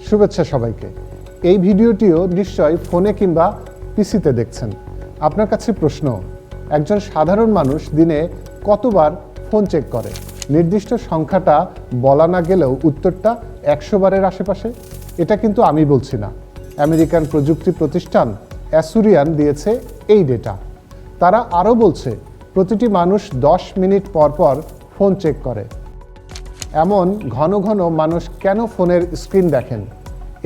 শুভেচ্ছা সবাইকে। এই ভিডিওটিও নিশ্চয় ফোনে কিংবা পিসিতে দেখছেন। আপনার কাছে প্রশ্ন, একজন সাধারণ মানুষ দিনে কতবার ফোন চেক করে? নির্দিষ্ট সংখ্যাটা বলা না গেলেও উত্তরটা 100 বারের আশেপাশে। এটা কিন্তু আমি বলছি না, আমেরিকান প্রযুক্তি প্রতিষ্ঠান অ্যাসুরিয়ান দিয়েছে এই ডেটা। তারা আরও বলছে প্রতিটি মানুষ 10 মিনিট পর পর ফোন চেক করে। এমন ঘন ঘন মানুষ কেন ফোনের স্ক্রিন দেখেন?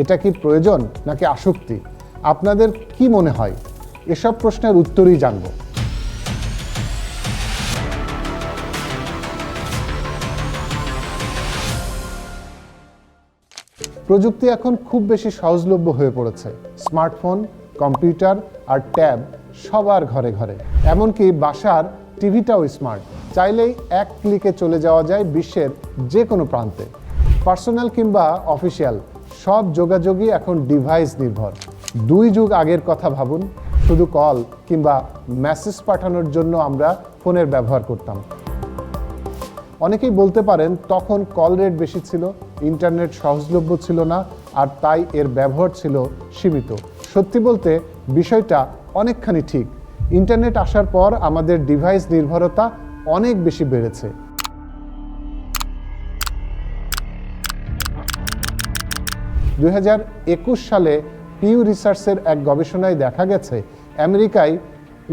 এটা কি প্রয়োজন নাকি আসক্তি? আপনাদের কি মনে হয়? এসব প্রশ্নের উত্তরই জানব। প্রযুক্তি এখন খুব বেশি সহজলভ্য হয়ে পড়েছে। স্মার্টফোন, কম্পিউটার আর ট্যাব সবার ঘরে ঘরে। এমনকি বাসার টিভিটাও স্মার্ট। চাইলেই এক ক্লিকে চলে যাওয়া যায় বিশ্বের যে কোনো প্রান্তে। পার্সোনাল কিংবা অফিসিয়াল সব যোগাযোগই এখন ডিভাইস নির্ভর। 2 যুগ আগের কথা ভাবুন, শুধু কল কিংবা মেসেজ পাঠানোর জন্য আমরা ফোনের ব্যবহার করতাম। অনেকেই বলতে পারেন তখন কল রেট বেশি ছিল, ইন্টারনেট সহজলভ্য ছিল না, আর তাই এর ব্যবহার ছিল সীমিত। সত্যি বলতে বিষয়টা অনেকখানি ঠিক। ইন্টারনেট আসার পর আমাদের ডিভাইস নির্ভরতা অনেক বেশি বেড়েছে। 2021 সালে পিউ রিসার্চের এক গবেষণায় দেখা গেছে আমেরিকায়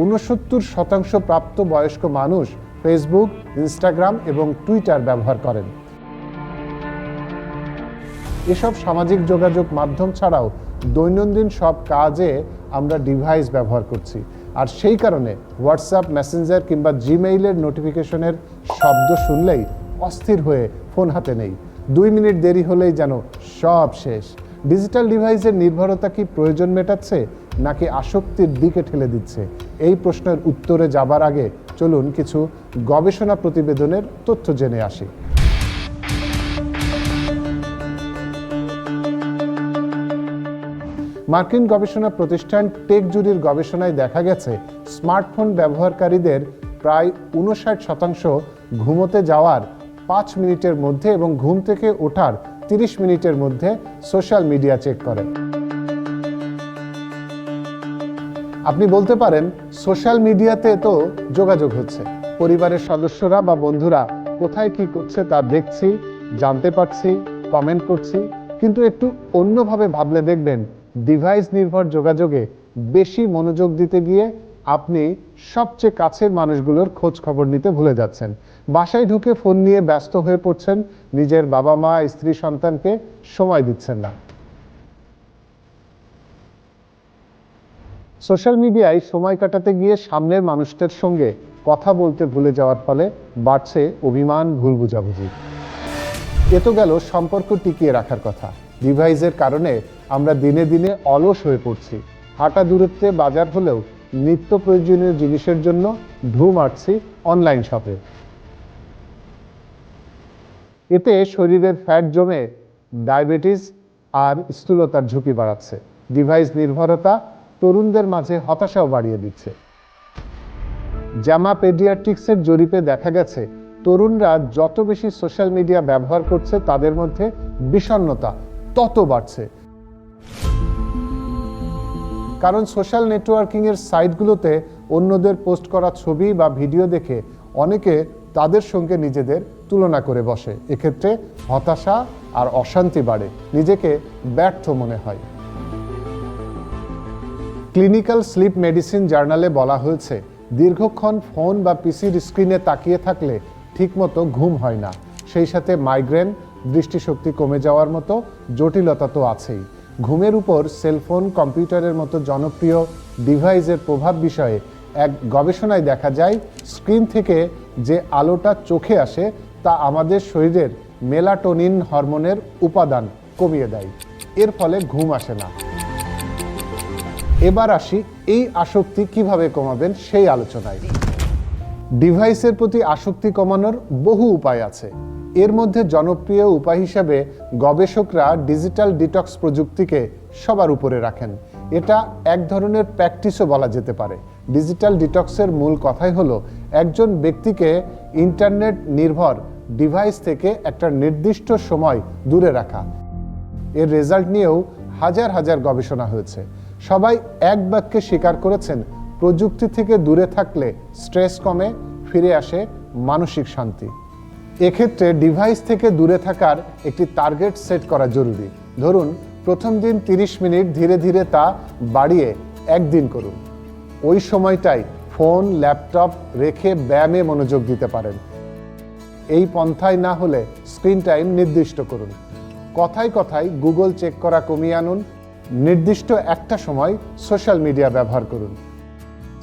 69% প্রাপ্তবয়স্ক মানুষ ফেসবুক, ইনস্টাগ্রাম এবং টুইটার ব্যবহার করেন। এসব সামাজিক যোগাযোগ মাধ্যম ছাড়াও দৈনন্দিন সব কাজে আমরা ডিভাইস ব্যবহার করছি। আর সেই কারণে হোয়াটসঅ্যাপ, মেসেঞ্জার কিংবা জিমেইলের নোটিফিকেশনের শব্দ শুনলেই অস্থির হয়ে ফোন হাতে নেই। 2 মিনিট দেরি হলেই যেন সব শেষ। ডিজিটাল ডিভাইসের নির্ভরতা কি প্রয়োজন মেটাচ্ছে নাকি আসক্তির দিকে ঠেলে দিচ্ছে? এই প্রশ্নের উত্তরে যাবার আগে চলুন কিছু গবেষণা প্রতিবেদনের তথ্য জেনে আসি। মার্কিন গবেষণা প্রতিষ্ঠান টেকজুরির গবেষণায় দেখা গেছে স্মার্টফোন ব্যবহারকারীদের প্রায় 59% ঘুমোতে যাওয়ার 5 মিনিটের মধ্যে এবং ঘুম থেকে ওঠার 30 মিনিটের মধ্যে সোশ্যাল মিডিয়া চেক করে। আপনি বলতে পারেন সোশ্যাল মিডিয়াতে তো যোগাযোগ হচ্ছে, পরিবারের সদস্যরা বা বন্ধুরা কোথায় কি করছে তা দেখছি, জানতে পারছি, কমেন্ট করছি। কিন্তু একটু অন্যভাবে ভাবলে দেখবেন ডিভাইস নির্ভর যোগাযোগে বেশি মনোযোগ দিতে গিয়ে আপনি সবচেয়ে কাছের মানুষগুলোর খোঁজ খবর নিতে ভুলে যাচ্ছেন। বাসায় ঢুকে ফোন নিয়ে ব্যস্ত হয়ে পড়ছেন, নিজের বাবা মা, স্ত্রী, সন্তানকে সময় দিচ্ছেন না। সোশ্যাল মিডিয়ায় সময় কাটাতে গিয়ে সামনের মানুষটার সঙ্গে কথা বলতে ভুলে যাওয়ার ফলে বাড়ছে অভিমান, ভুল বোঝাবুঝি। এ তো গেল সম্পর্ক টিকিয়ে রাখার কথা। ডিভাইসের কারণে আমরা দিনে দিনে অলস হয়ে পড়ছি। হাঁটা দূরত্বে বাজার হলেও নিত্য প্রয়োজনীয় জিনিসের জন্য ঢু মারছি অনলাইন শপে। এতে শরীরের ফ্যাট জমে ডায়াবেটিস আর স্থূলতার ঝুঁকি বাড়াচ্ছে। ডিভাইস নির্ভরতা তরুণদের মাঝে হতাশাও বাড়িয়ে দিচ্ছে। জামা পেডিয়াট্রিক্সের জরিপে দেখা গেছে তরুণরা যত বেশি সোশ্যাল মিডিয়া ব্যবহার করছে তাদের মধ্যে বিষণ্ণতা তত বাড়ছে। কারণ সোশ্যাল নেটওয়ার্কিং এর সাইটগুলোতে অন্যদের পোস্ট করা ছবি বা ভিডিও দেখে অনেকে তাদের সঙ্গে নিজেদের তুলনা করে বসে। এক্ষেত্রে হতাশা আর অশান্তি বাড়ে, নিজেকে ব্যর্থ মনে হয়। ক্লিনিক্যাল স্লিপ মেডিসিন জার্নালে বলা হয়েছে দীর্ঘক্ষণ ফোন বা পিসির স্ক্রিনে তাকিয়ে থাকলে ঠিকমতো ঘুম হয় না। সেই সাথে মাইগ্রেন, দৃষ্টিশক্তি কমে যাওয়ার মতো জটিলতা তো আছেই। ঘুমের উপর সেলফোন, কম্পিউটারের মতো জনপ্রিয় ডিভাইসের প্রভাব বিষয়ে এক গবেষণায় দেখা যায় স্ক্রিন থেকে যে আলোটা চোখে আসে তা আমাদের শরীরের মেলাটোনিন হরমোনের উপাদান কমিয়ে দেয়। এর ফলে ঘুম আসে না। এবার আসি এই আসক্তি কিভাবে কমাবেন সেই আলোচনায়। ডিভাইসের প্রতি আসক্তি কমানোর বহু উপায় আছে। এর মধ্যে জনপ্রিয় উপায় হিসাবে গবেষকরা ডিজিটাল ডিটক্স প্রযুক্তিকে সবার উপরে রাখেন। এটা এক ধরনের প্র্যাকটিসও বলা যেতে পারে। ডিজিটাল ডিটক্সের মূল কথাই হলো একজন ব্যক্তিকে ইন্টারনেট নির্ভর ডিভাইস থেকে একটা নির্দিষ্ট সময় দূরে রাখা। এর রেজাল্ট নিয়েও হাজার হাজার গবেষণা হয়েছে। সবাই এক বাক্যে স্বীকার করেছেন প্রযুক্তি থেকে দূরে থাকলে স্ট্রেস কমে, ফিরে আসে মানসিক শান্তি। এক্ষেত্রে ডিভাইস থেকে দূরে থাকার একটি টার্গেট সেট করা জরুরি। ধরুন প্রথম দিন 30 মিনিট, ধীরে ধীরে তা বাড়িয়ে 1 দিন করুন। ওই সময়টাই ফোন, ল্যাপটপ রেখে ব্যায়ামে মনোযোগ দিতে পারেন। এই পন্থায় না হলে স্ক্রিন টাইম নির্দিষ্ট করুন। কথায় কথায় গুগল চেক করা কমিয়ে আনুন। নির্দিষ্ট একটা সময় সোশ্যাল মিডিয়া ব্যবহার করুন।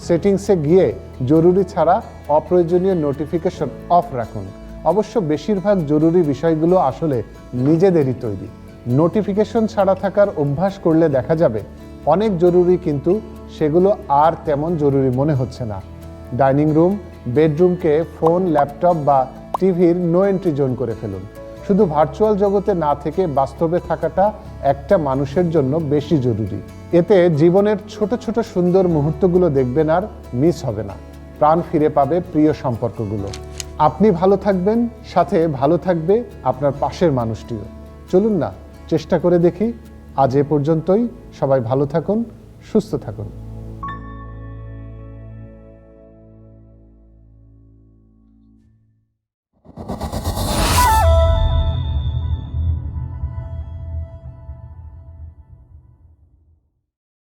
সেটিংসে গিয়ে জরুরি ছাড়া অপ্রয়োজনীয় নোটিফিকেশন অফ রাখুন। অবশ্য বেশিরভাগ জরুরি বিষয়গুলো আসলে নিজেদেরই তৈরি। নোটিফিকেশন ছাড়া থাকার অভ্যাস করলে দেখা যাবে অনেক জরুরি, কিন্তু সেগুলো আর তেমন জরুরি মনে হচ্ছে না। ডাইনিং রুম, বেডরুমকে ফোন, ল্যাপটপ বা টিভির নো এন্ট্রি জোন করে ফেলুন। শুধু ভার্চুয়াল জগতে না থেকে বাস্তবে থাকাটা একটা মানুষের জন্য বেশি জরুরি। এতে জীবনের ছোট ছোট সুন্দর মুহূর্তগুলো দেখবেন আর মিস হবে না। প্রাণ ফিরে পাবে প্রিয় সম্পর্কগুলো। আপনি ভালো থাকবেন, সাথে ভালো থাকবে আপনার পাশের মানুষটিও। চলুন না চেষ্টা করে দেখি। আজ এ পর্যন্তই। সবাই ভালো থাকুন, সুস্থ থাকুন।